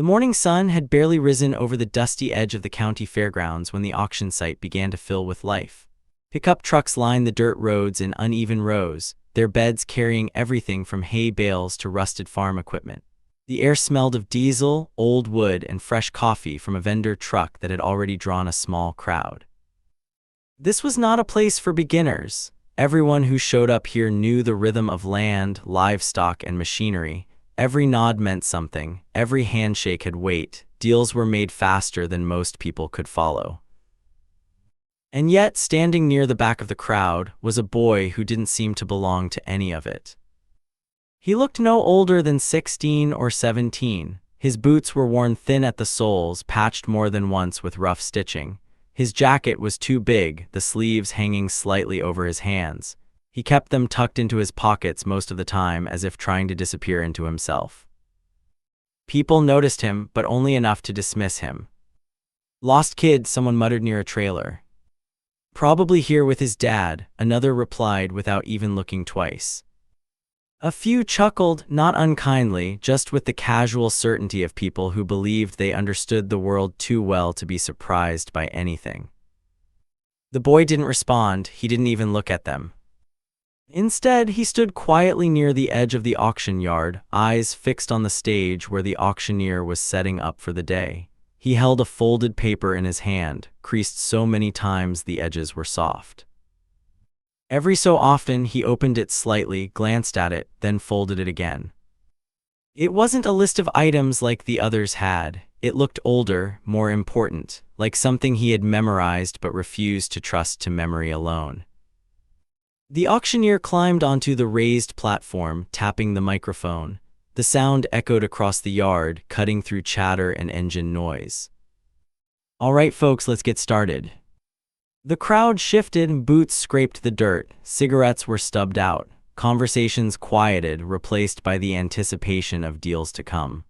The morning sun had barely risen over the dusty edge of the county fairgrounds when the auction site began to fill with life. Pickup trucks lined the dirt roads in uneven rows, their beds carrying everything from hay bales to rusted farm equipment. The air smelled of diesel, old wood, and fresh coffee from a vendor truck that had already drawn a small crowd. This was not a place for beginners. Everyone who showed up here knew the rhythm of land, livestock, and machinery. Every nod meant something, every handshake had weight, deals were made faster than most people could follow. And yet, standing near the back of the crowd was a boy who didn't seem to belong to any of it. He looked no older than 16 or 17. His boots were worn thin at the soles, patched more than once with rough stitching. His jacket was too big, the sleeves hanging slightly over his hands. He kept them tucked into his pockets most of the time, as if trying to disappear into himself. People noticed him, but only enough to dismiss him. "Lost kid," someone muttered near a trailer. "Probably here with his dad," another replied without even looking twice. A few chuckled, not unkindly, just with the casual certainty of people who believed they understood the world too well to be surprised by anything. The boy didn't respond, he didn't even look at them. Instead, he stood quietly near the edge of the auction yard, eyes fixed on the stage where the auctioneer was setting up for the day. He held a folded paper in his hand, creased so many times the edges were soft. Every so often he opened it slightly, glanced at it, then folded it again. It wasn't a list of items like the others had. It looked older, more important, like something he had memorized but refused to trust to memory alone. The auctioneer climbed onto the raised platform, tapping the microphone. The sound echoed across the yard, cutting through chatter and engine noise. "All right, folks, let's get started." The crowd shifted, boots scraped the dirt, cigarettes were stubbed out, conversations quieted, replaced by the anticipation of deals to come.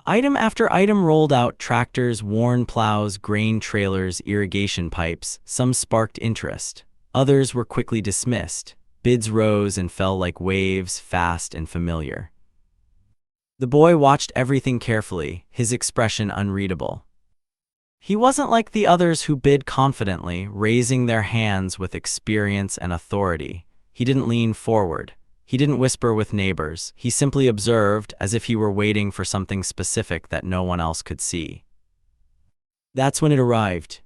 Item after item rolled out: tractors, worn plows, grain trailers, irrigation pipes. Some sparked interest. Others were quickly dismissed. Bids rose and fell like waves, fast and familiar. The boy watched everything carefully, his expression unreadable. He wasn't like the others who bid confidently, raising their hands with experience and authority. He didn't lean forward. He didn't whisper with neighbors. He simply observed, as if he were waiting for something specific that no one else could see. That's when it arrived.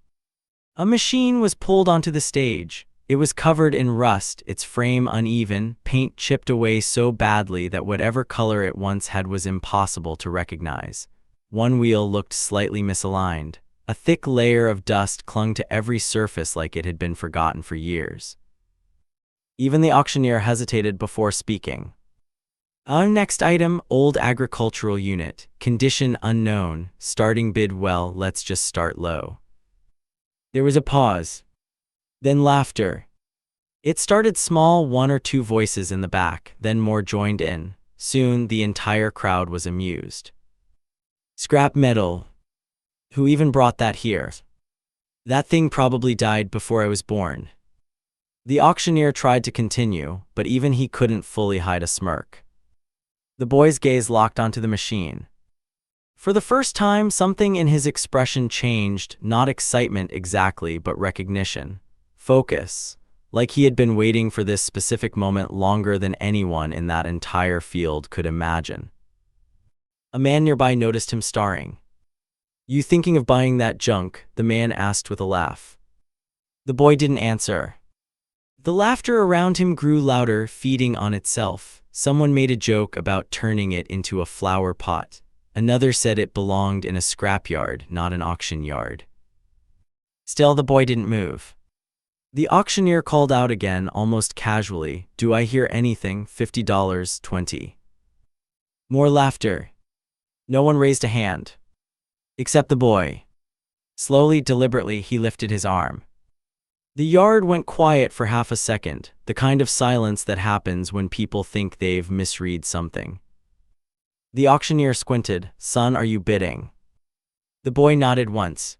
A machine was pulled onto the stage. It was covered in rust, its frame uneven, paint chipped away so badly that whatever color it once had was impossible to recognize. One wheel looked slightly misaligned. A thick layer of dust clung to every surface like it had been forgotten for years. Even the auctioneer hesitated before speaking. Our next item: old agricultural unit, condition unknown, starting bid well, let's just start low. There was a pause. Then laughter. It started small, one or two voices in the back, then more joined in. Soon, the entire crowd was amused. "Scrap metal. Who even brought that here? That thing probably died before I was born." The auctioneer tried to continue, but even he couldn't fully hide a smirk. The boy's gaze locked onto the machine. For the first time, something in his expression changed, not excitement exactly, but recognition. Focus, like he had been waiting for this specific moment longer than anyone in that entire field could imagine. A man nearby noticed him staring. "You thinking of buying that junk?" the man asked with a laugh. The boy didn't answer. The laughter around him grew louder, feeding on itself. Someone made a joke about turning it into a flower pot. Another said it belonged in a scrapyard, not an auction yard. Still, the boy didn't move. The auctioneer called out again, almost casually, "Do I hear anything? $50, 20. More laughter. No one raised a hand. Except the boy. Slowly, deliberately, he lifted his arm. The yard went quiet for half a second, the kind of silence that happens when people think they've misread something. The auctioneer squinted. "Son, are you bidding?" The boy nodded once.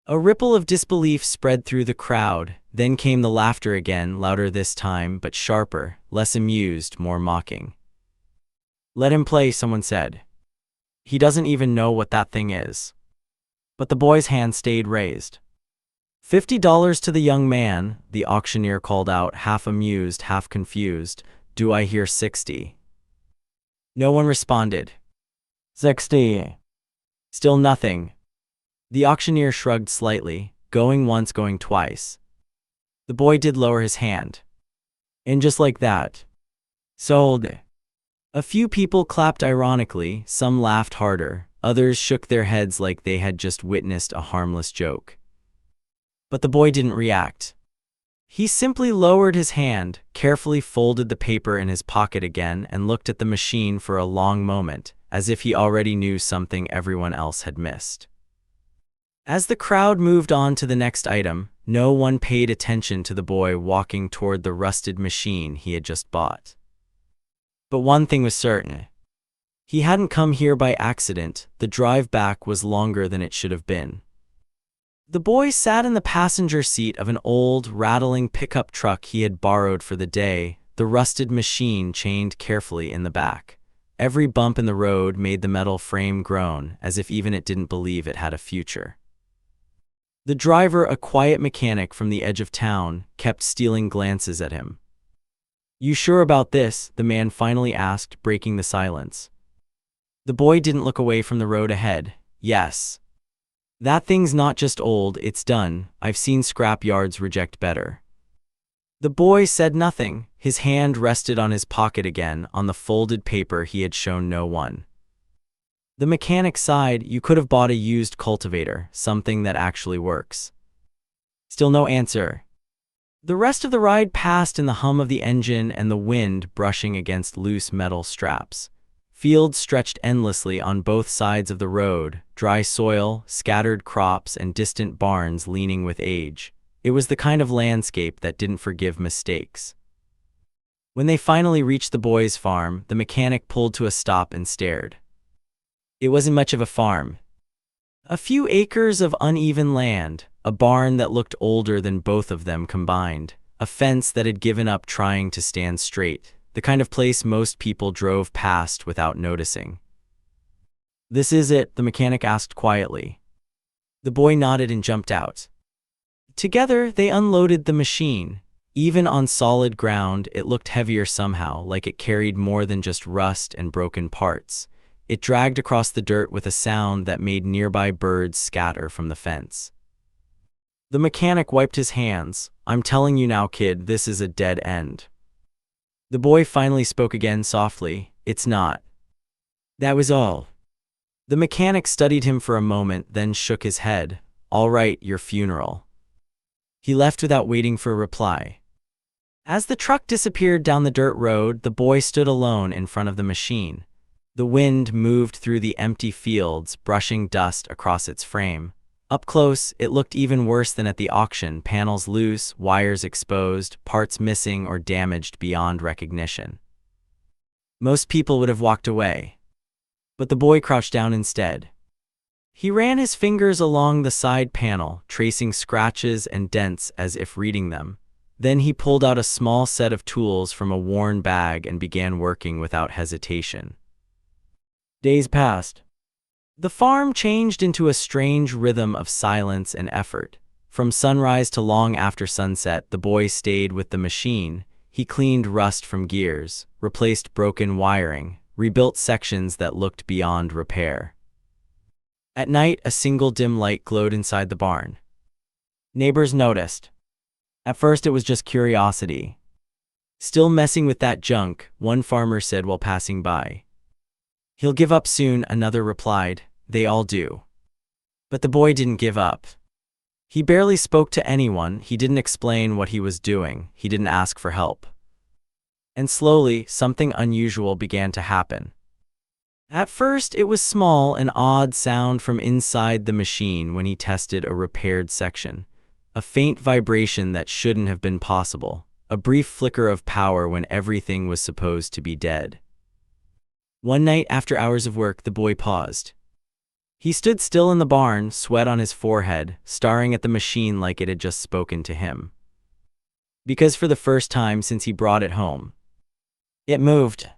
A ripple of disbelief spread through the crowd, then came the laughter again, louder this time, but sharper, less amused, more mocking. "Let him play," someone said. He doesn't even know what that thing is. But the boy's hand stayed raised. $50 to the young man, the auctioneer called out, half amused, half confused. Do I hear 60? No one responded. 60. Still nothing. The auctioneer shrugged slightly, going once, going twice. The boy did lower his hand. And just like that, sold. A few people clapped ironically, some laughed harder, others shook their heads like they had just witnessed a harmless joke. But the boy didn't react. He simply lowered his hand, carefully folded the paper in his pocket again, and looked at the machine for a long moment, as if he already knew something everyone else had missed. As the crowd moved on to the next item, no one paid attention to the boy walking toward the rusted machine he had just bought. But one thing was certain. He hadn't come here by accident. The drive back was longer than it should have been. The boy sat in the passenger seat of an old, rattling pickup truck he had borrowed for the day, the rusted machine chained carefully in the back. Every bump in the road made the metal frame groan, as if even it didn't believe it had a future. The driver, a quiet mechanic from the edge of town, kept stealing glances at him. You sure about this? The man finally asked, breaking the silence. The boy didn't look away from the road ahead. Yes. That thing's not just old, it's done. I've seen scrap yards reject better. The boy said nothing. His hand rested on his pocket again, on the folded paper he had shown no one. The mechanic sighed. You could have bought a used cultivator, something that actually works. Still no answer. The rest of the ride passed in the hum of the engine and the wind brushing against loose metal straps. Fields stretched endlessly on both sides of the road, dry soil, scattered crops, and distant barns leaning with age. It was the kind of landscape that didn't forgive mistakes. When they finally reached the boy's farm, the mechanic pulled to a stop and stared. It wasn't much of a farm. A few acres of uneven land, a barn that looked older than both of them combined, a fence that had given up trying to stand straight, the kind of place most people drove past without noticing. This is it? The mechanic asked quietly. The boy nodded and jumped out. Together, they unloaded the machine. Even on solid ground, it looked heavier somehow, like it carried more than just rust and broken parts. It dragged across the dirt with a sound that made nearby birds scatter from the fence. The mechanic wiped his hands. I'm telling you now, kid, this is a dead end. The boy finally spoke again softly. It's not. That was all. The mechanic studied him for a moment, then shook his head. All right, your funeral. He left without waiting for a reply. As the truck disappeared down the dirt road, the boy stood alone in front of the machine. The wind moved through the empty fields, brushing dust across its frame. Up close, it looked even worse than at the auction, panels loose, wires exposed, parts missing or damaged beyond recognition. Most people would have walked away. But the boy crouched down instead. He ran his fingers along the side panel, tracing scratches and dents as if reading them. Then he pulled out a small set of tools from a worn bag and began working without hesitation. Days passed. The farm changed into a strange rhythm of silence and effort. From sunrise to long after sunset, the boy stayed with the machine. He cleaned rust from gears, replaced broken wiring, rebuilt sections that looked beyond repair. At night, a single dim light glowed inside the barn. Neighbors noticed. At first, it was just curiosity. Still messing with that junk, one farmer said while passing by. He'll give up soon, another replied. They all do. But the boy didn't give up. He barely spoke to anyone, he didn't explain what he was doing, he didn't ask for help. And slowly, something unusual began to happen. At first, it was small, an odd sound from inside the machine when he tested a repaired section. A faint vibration that shouldn't have been possible. A brief flicker of power when everything was supposed to be dead. One night after hours of work, the boy paused. He stood still in the barn, sweat on his forehead, staring at the machine like it had just spoken to him. Because for the first time since he brought it home, it moved.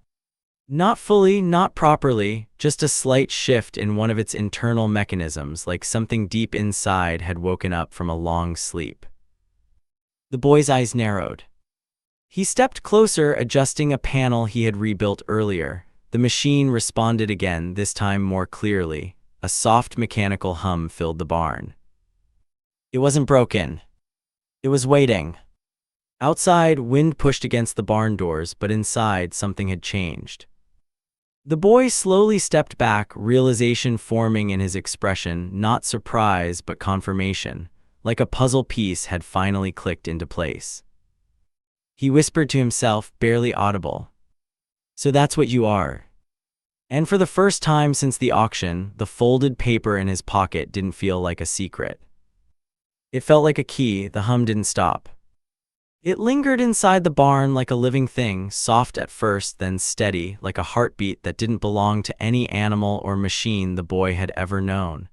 Not fully, not properly, just a slight shift in one of its internal mechanisms, like something deep inside had woken up from a long sleep. The boy's eyes narrowed. He stepped closer, adjusting a panel he had rebuilt earlier. The machine responded again, this time more clearly. A soft mechanical hum filled the barn. It wasn't broken. It was waiting. Outside, wind pushed against the barn doors, but inside, something had changed. The boy slowly stepped back, realization forming in his expression, not surprise but confirmation, like a puzzle piece had finally clicked into place. He whispered to himself, barely audible. "So that's what you are." And for the first time since the auction, the folded paper in his pocket didn't feel like a secret. It felt like a key. The hum didn't stop. It lingered inside the barn like a living thing, soft at first, then steady, like a heartbeat that didn't belong to any animal or machine the boy had ever known.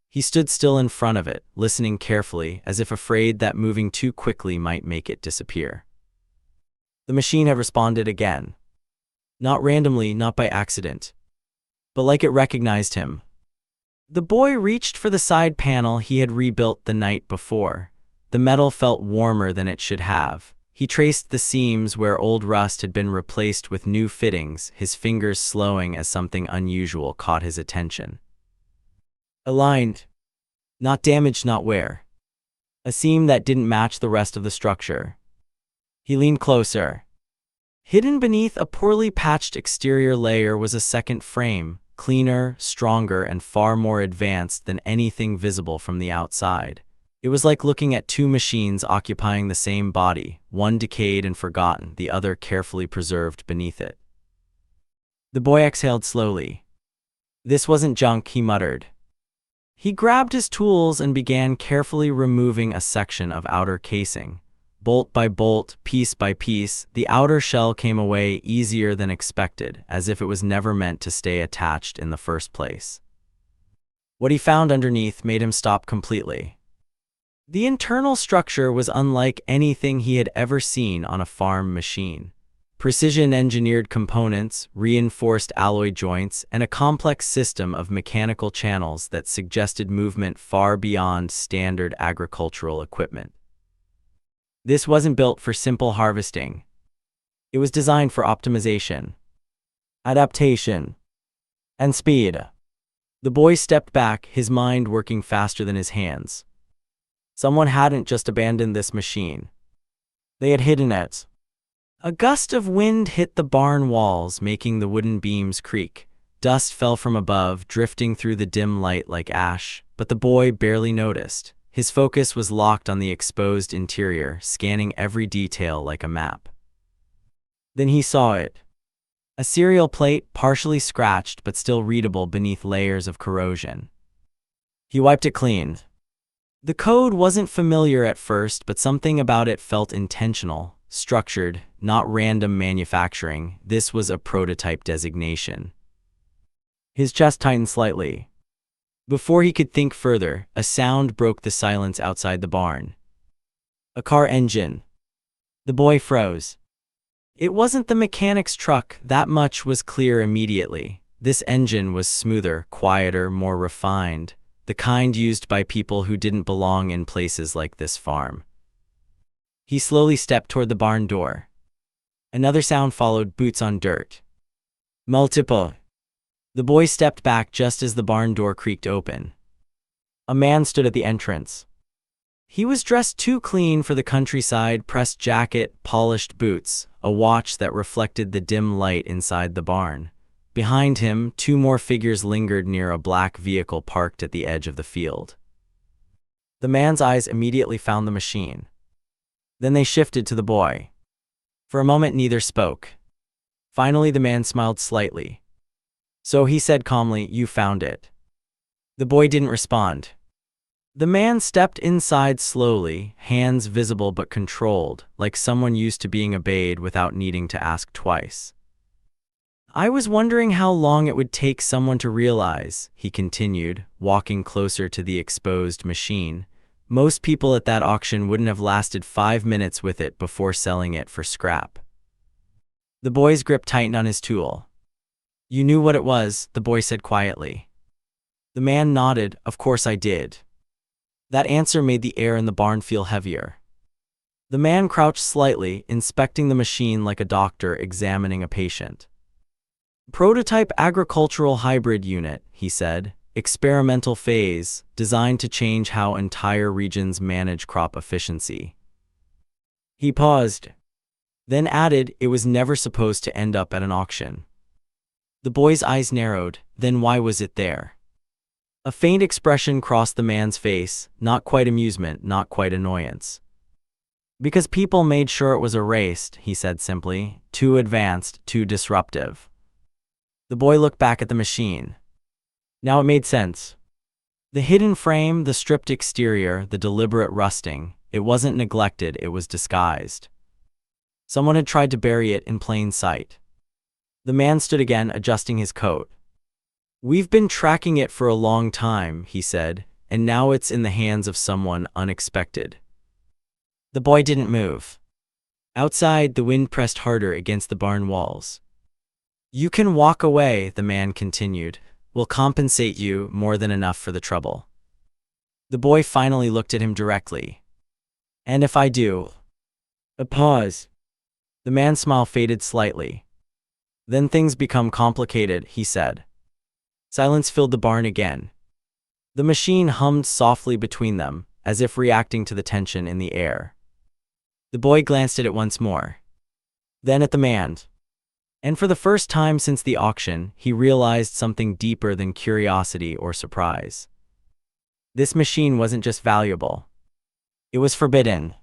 He stood still in front of it, listening carefully, as if afraid that moving too quickly might make it disappear. The machine had responded again. Not randomly, not by accident, but like it recognized him. The boy reached for the side panel he had rebuilt the night before. The metal felt warmer than it should have. He traced the seams where old rust had been replaced with new fittings, his fingers slowing as something unusual caught his attention. Aligned. Not damaged, not wear. A seam that didn't match the rest of the structure. He leaned closer. Hidden beneath a poorly patched exterior layer was a second frame, cleaner, stronger, and far more advanced than anything visible from the outside. It was like looking at two machines occupying the same body, one decayed and forgotten, the other carefully preserved beneath it. The boy exhaled slowly. "This wasn't junk," he muttered. He grabbed his tools and began carefully removing a section of outer casing. Bolt by bolt, piece by piece, the outer shell came away easier than expected, as if it was never meant to stay attached in the first place. What he found underneath made him stop completely. The internal structure was unlike anything he had ever seen on a farm machine. Precision-engineered components, reinforced alloy joints, and a complex system of mechanical channels that suggested movement far beyond standard agricultural equipment. This wasn't built for simple harvesting. It was designed for optimization, adaptation, and speed. The boy stepped back, his mind working faster than his hands. Someone hadn't just abandoned this machine. They had hidden it. A gust of wind hit the barn walls, making the wooden beams creak. Dust fell from above, drifting through the dim light like ash, but the boy barely noticed. His focus was locked on the exposed interior, scanning every detail like a map. Then he saw it. A cereal plate, partially scratched but still readable beneath layers of corrosion. He wiped it clean. The code wasn't familiar at first, but something about it felt intentional, structured, not random manufacturing. This was a prototype designation. His chest tightened slightly. Before he could think further, a sound broke the silence outside the barn. A car engine. The boy froze. It wasn't the mechanic's truck, that much was clear immediately. This engine was smoother, quieter, more refined. The kind used by people who didn't belong in places like this farm. He slowly stepped toward the barn door. Another sound followed, boots on dirt. Multiple. The boy stepped back just as the barn door creaked open. A man stood at the entrance. He was dressed too clean for the countryside, pressed jacket, polished boots, a watch that reflected the dim light inside the barn. Behind him, two more figures lingered near a black vehicle parked at the edge of the field. The man's eyes immediately found the machine. Then they shifted to the boy. For a moment, neither spoke. Finally, the man smiled slightly. "So," he said calmly, "you found it." The boy didn't respond. The man stepped inside slowly, hands visible but controlled, like someone used to being obeyed without needing to ask twice. "I was wondering how long it would take someone to realize," he continued, walking closer to the exposed machine. "Most people at that auction wouldn't have lasted 5 minutes with it before selling it for scrap." The boy's grip tightened on his tool. You knew what it was, the boy said quietly. The man nodded. Of course I did. That answer made the air in the barn feel heavier. The man crouched slightly, inspecting the machine like a doctor examining a patient. Prototype agricultural hybrid unit, he said. Experimental phase, designed to change how entire regions manage crop efficiency. He paused, then added, it was never supposed to end up at an auction. The boy's eyes narrowed. Then why was it there? A faint expression crossed the man's face, not quite amusement, not quite annoyance. Because people made sure it was erased, he said simply. Too advanced, too disruptive. The boy looked back at the machine. Now it made sense. The hidden frame, the stripped exterior, the deliberate rusting, it wasn't neglected, it was disguised. Someone had tried to bury it in plain sight. The man stood again, adjusting his coat. We've been tracking it for a long time, he said, and now it's in the hands of someone unexpected. The boy didn't move. Outside, the wind pressed harder against the barn walls. You can walk away, the man continued. We'll compensate you more than enough for the trouble. The boy finally looked at him directly. And if I do? A pause. The man's smile faded slightly. Then things become complicated, he said. Silence filled the barn again. The machine hummed softly between them, as if reacting to the tension in the air. The boy glanced at it once more. Then at the man. And for the first time since the auction, he realized something deeper than curiosity or surprise. This machine wasn't just valuable. It was forbidden.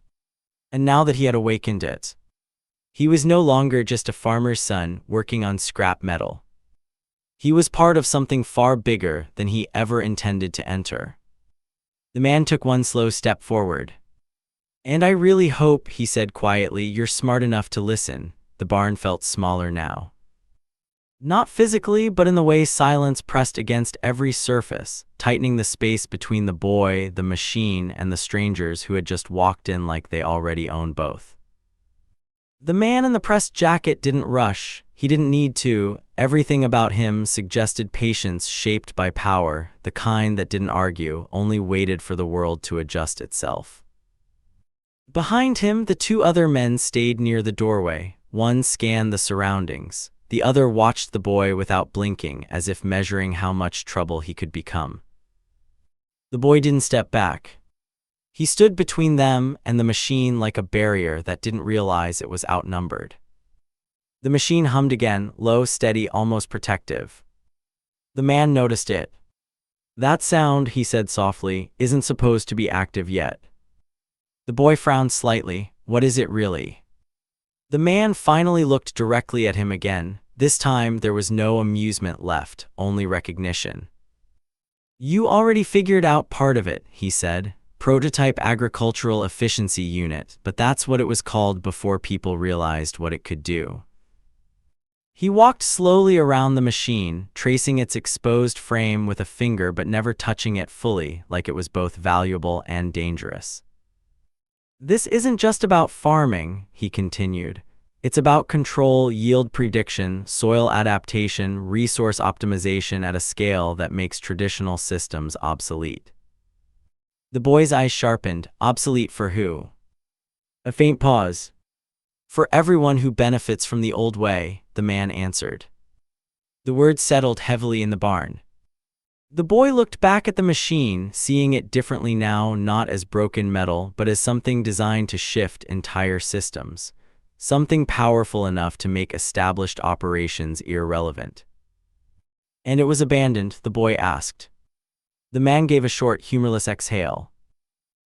And now that he had awakened it, he was no longer just a farmer's son working on scrap metal. He was part of something far bigger than he ever intended to enter. The man took one slow step forward. And I really hope, he said quietly, you're smart enough to listen. The barn felt smaller now. Not physically, but in the way silence pressed against every surface, tightening the space between the boy, the machine, and the strangers who had just walked in like they already owned both. The man in the pressed jacket didn't rush. He didn't need to. Everything about him suggested patience shaped by power, the kind that didn't argue, only waited for the world to adjust itself. Behind him, the two other men stayed near the doorway. One scanned the surroundings. The other watched the boy without blinking, as if measuring how much trouble he could become. The boy didn't step back. He stood between them and the machine like a barrier that didn't realize it was outnumbered. The machine hummed again, low, steady, almost protective. The man noticed it. That sound, he said softly, isn't supposed to be active yet. The boy frowned slightly. What is it really? The man finally looked directly at him again. This time there was no amusement left, only recognition. You already figured out part of it, he said. Prototype agricultural efficiency unit, but that's what it was called before people realized what it could do. He walked slowly around the machine, tracing its exposed frame with a finger but never touching it fully, like it was both valuable and dangerous. This isn't just about farming, he continued. It's about control, yield prediction, soil adaptation, resource optimization at a scale that makes traditional systems obsolete. The boy's eyes sharpened. Obsolete for who? A faint pause. For everyone who benefits from the old way, the man answered. The words settled heavily in the barn. The boy looked back at the machine, seeing it differently now, not as broken metal, but as something designed to shift entire systems. Something powerful enough to make established operations irrelevant. And it was abandoned, the boy asked. The man gave a short, humorless exhale.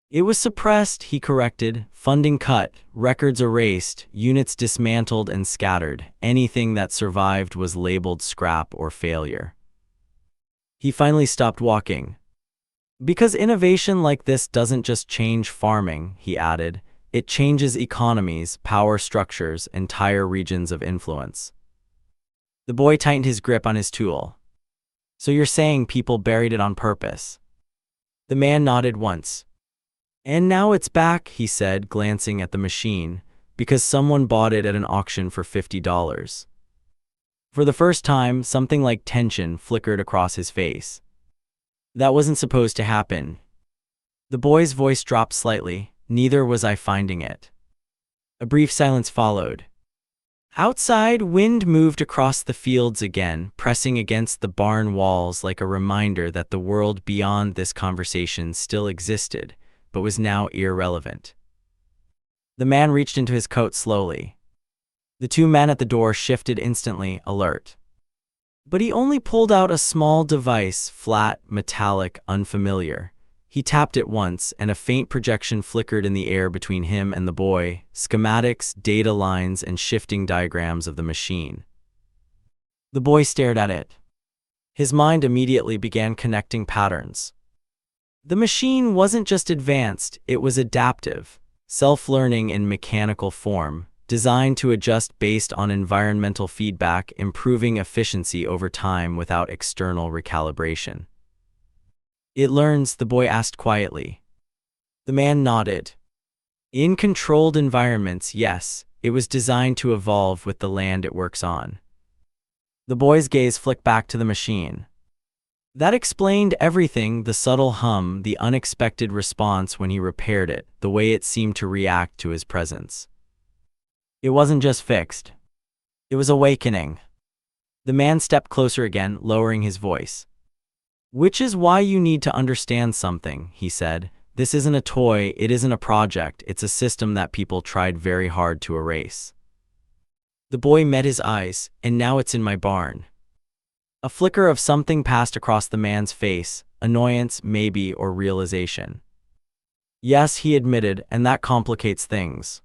It was suppressed, he corrected, funding cut, records erased, units dismantled and scattered. Anything that survived was labeled scrap or failure. He finally stopped walking. Because innovation like this doesn't just change farming, he added, it changes economies, power structures, entire regions of influence. The boy tightened his grip on his tool. So you're saying people buried it on purpose? The man nodded once. And now it's back, he said, glancing at the machine, because someone bought it at an auction for $50. For the first time, something like tension flickered across his face. That wasn't supposed to happen. The boy's voice dropped slightly. Neither was I finding it. A brief silence followed. Outside, wind moved across the fields again, pressing against the barn walls like a reminder that the world beyond this conversation still existed, but was now irrelevant. The man reached into his coat slowly. The two men at the door shifted instantly, alert. But he only pulled out a small device, flat, metallic, unfamiliar. He tapped it once, and a faint projection flickered in the air between him and the boy, schematics, data lines, and shifting diagrams of the machine. The boy stared at it. His mind immediately began connecting patterns. The machine wasn't just advanced, it was adaptive, self-learning in mechanical form, designed to adjust based on environmental feedback, improving efficiency over time without external recalibration. It learns, the boy asked quietly. The man nodded. In controlled environments, yes, it was designed to evolve with the land it works on. The boy's gaze flicked back to the machine. That explained everything, the subtle hum, the unexpected response when he repaired it, the way it seemed to react to his presence. It wasn't just fixed. It was awakening. The man stepped closer again, lowering his voice. Which is why you need to understand something, he said. This isn't a toy, it isn't a project, it's a system that people tried very hard to erase. The boy met his eyes, and now it's in my barn. A flicker of something passed across the man's face, annoyance, maybe, or realization. Yes, he admitted, and that complicates things.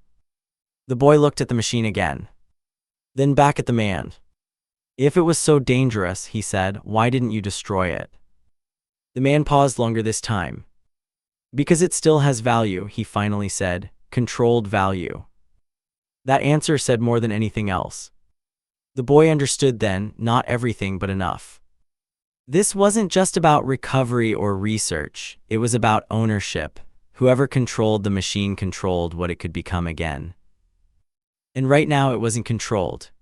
The boy looked at the machine again. Then back at the man. If it was so dangerous, he said, why didn't you destroy it? The man paused longer this time. Because it still has value, he finally said, controlled value. That answer said more than anything else. The boy understood then, not everything but enough. This wasn't just about recovery or research, it was about ownership. Whoever controlled the machine controlled what it could become again. And right now it wasn't controlled.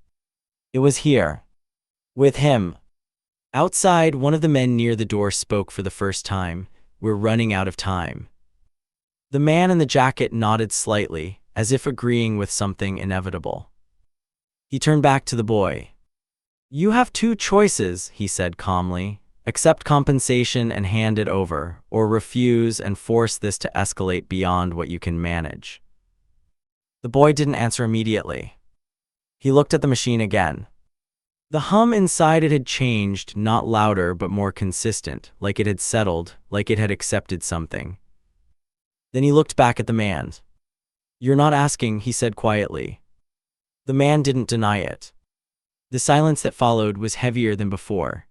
It was here. With him. Outside, one of the men near the door spoke for the first time. We're running out of time. The man in the jacket nodded slightly, as if agreeing with something inevitable. He turned back to the boy. You have two choices, he said calmly. Accept compensation and hand it over, or refuse and force this to escalate beyond what you can manage. The boy didn't answer immediately. He looked at the machine again. The hum inside it had changed, not louder but more consistent, like it had settled, like it had accepted something. Then he looked back at the man. You're not asking, he said quietly. The man didn't deny it. The silence that followed was heavier than before.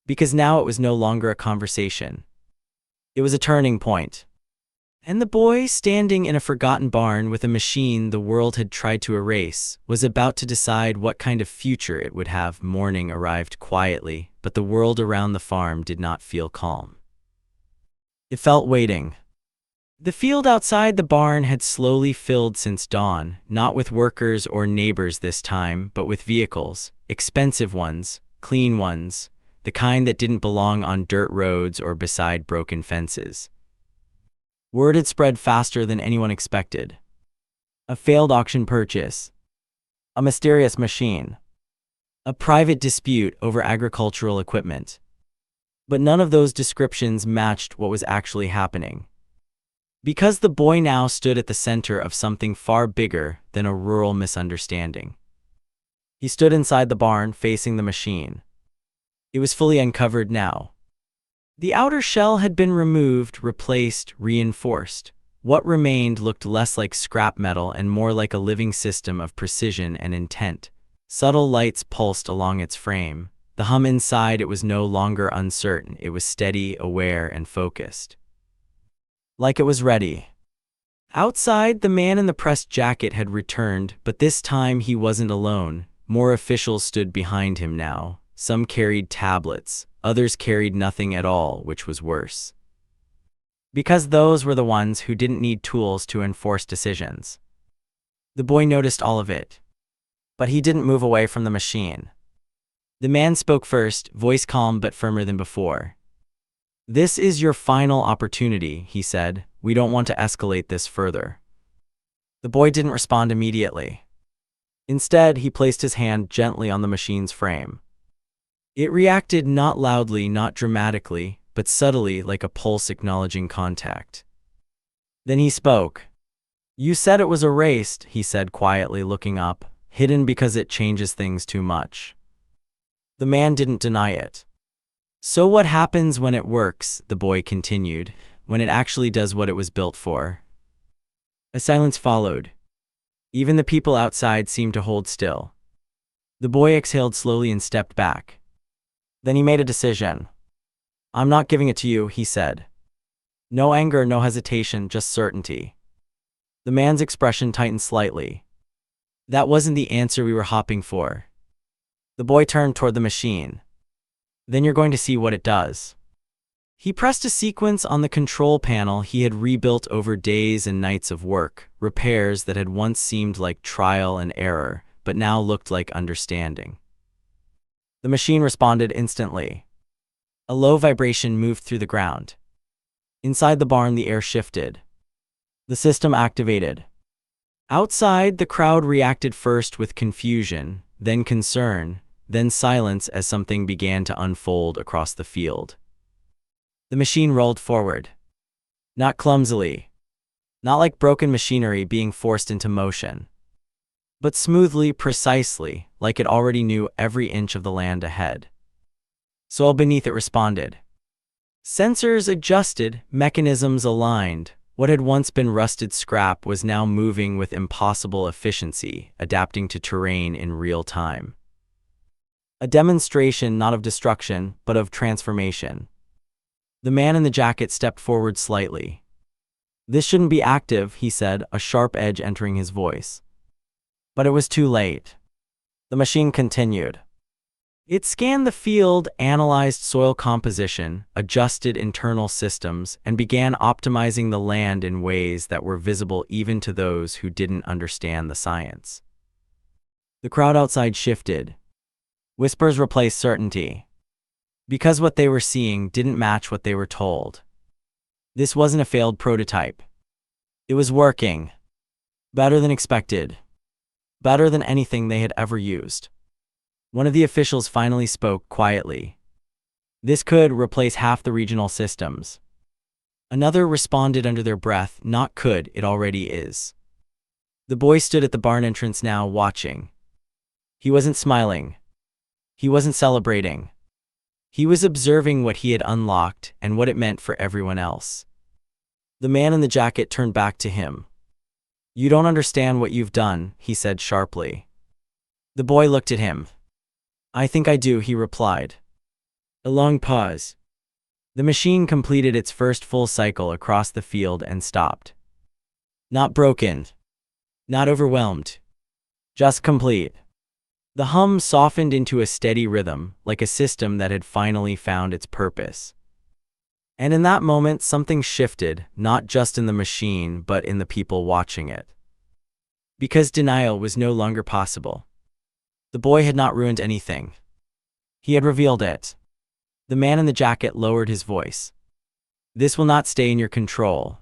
Because now it was no longer a conversation. It was a turning point. And the boy, standing in a forgotten barn with a machine the world had tried to erase, was about to decide what kind of future it would have. Morning arrived quietly, but the world around the farm did not feel calm. It felt waiting. The field outside the barn had slowly filled since dawn, not with workers or neighbors this time, but with vehicles, expensive ones, clean ones, the kind that didn't belong on dirt roads or beside broken fences. Word had spread faster than anyone expected. A failed auction purchase. A mysterious machine. A private dispute over agricultural equipment. But none of those descriptions matched what was actually happening. Because the boy now stood at the center of something far bigger than a rural misunderstanding. He stood inside the barn, facing the machine. It was fully uncovered now. The outer shell had been removed, replaced, reinforced. What remained looked less like scrap metal and more like a living system of precision and intent. Subtle lights pulsed along its frame. The hum inside it was no longer uncertain, it was steady, aware, and focused. Like it was ready. Outside, the man in the pressed jacket had returned, but this time he wasn't alone. More officials stood behind him now. Some carried tablets, others carried nothing at all, which was worse. Because those were the ones who didn't need tools to enforce decisions. The boy noticed all of it. But he didn't move away from the machine. The man spoke first, voice calm but firmer than before. "This is your final opportunity," he said. "We don't want to escalate this further." The boy didn't respond immediately. Instead, he placed his hand gently on the machine's frame. It reacted not loudly, not dramatically, but subtly, like a pulse acknowledging contact. Then he spoke. "You said it was erased," he said quietly, looking up, "hidden because it changes things too much." The man didn't deny it. "So what happens when it works?" the boy continued, "when it actually does what it was built for?" A silence followed. Even the people outside seemed to hold still. The boy exhaled slowly and stepped back. Then he made a decision. "I'm not giving it to you," he said. No anger, no hesitation, just certainty. The man's expression tightened slightly. "That wasn't the answer we were hoping for." The boy turned toward the machine. "Then you're going to see what it does." He pressed a sequence on the control panel he had rebuilt over days and nights of work, repairs that had once seemed like trial and error, but now looked like understanding. The machine responded instantly. A low vibration moved through the ground. Inside the barn, the air shifted. The system activated. Outside, the crowd reacted first with confusion, then concern, then silence as something began to unfold across the field. The machine rolled forward. Not clumsily. Not like broken machinery being forced into motion. But smoothly, precisely, like it already knew every inch of the land ahead. Soil beneath it responded. Sensors adjusted, mechanisms aligned. What had once been rusted scrap was now moving with impossible efficiency, adapting to terrain in real time. A demonstration not of destruction, but of transformation. The man in the jacket stepped forward slightly. "This shouldn't be active," he said, a sharp edge entering his voice. But it was too late. The machine continued. It scanned the field, analyzed soil composition, adjusted internal systems, and began optimizing the land in ways that were visible even to those who didn't understand the science. The crowd outside shifted. Whispers replaced certainty. Because what they were seeing didn't match what they were told. This wasn't a failed prototype. It was working. Better than expected. Better than anything they had ever used. One of the officials finally spoke quietly. "This could replace half the regional systems." Another responded under their breath, "Not could, it already is." The boy stood at the barn entrance now, watching. He wasn't smiling. He wasn't celebrating. He was observing what he had unlocked and what it meant for everyone else. The man in the jacket turned back to him. "You don't understand what you've done," he said sharply. The boy looked at him. "I think I do," he replied. A long pause. The machine completed its first full cycle across the field and stopped. Not broken. Not overwhelmed. Just complete. The hum softened into a steady rhythm, like a system that had finally found its purpose. And in that moment, something shifted, not just in the machine, but in the people watching it. Because denial was no longer possible. The boy had not ruined anything. He had revealed it. The man in the jacket lowered his voice. "This will not stay in your control."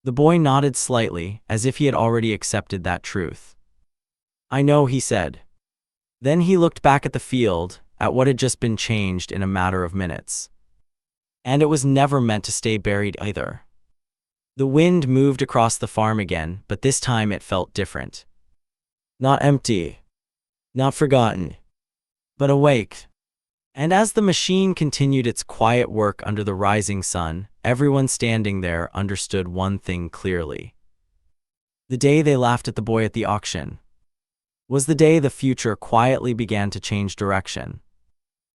The boy nodded slightly, as if he had already accepted that truth. "I know," he said. Then he looked back at the field, at what had just been changed in a matter of minutes. And it was never meant to stay buried either. The wind moved across the farm again, but this time it felt different. Not empty. Not forgotten. But awake. And as the machine continued its quiet work under the rising sun, everyone standing there understood one thing clearly. The day they laughed at the boy at the auction was the day the future quietly began to change direction.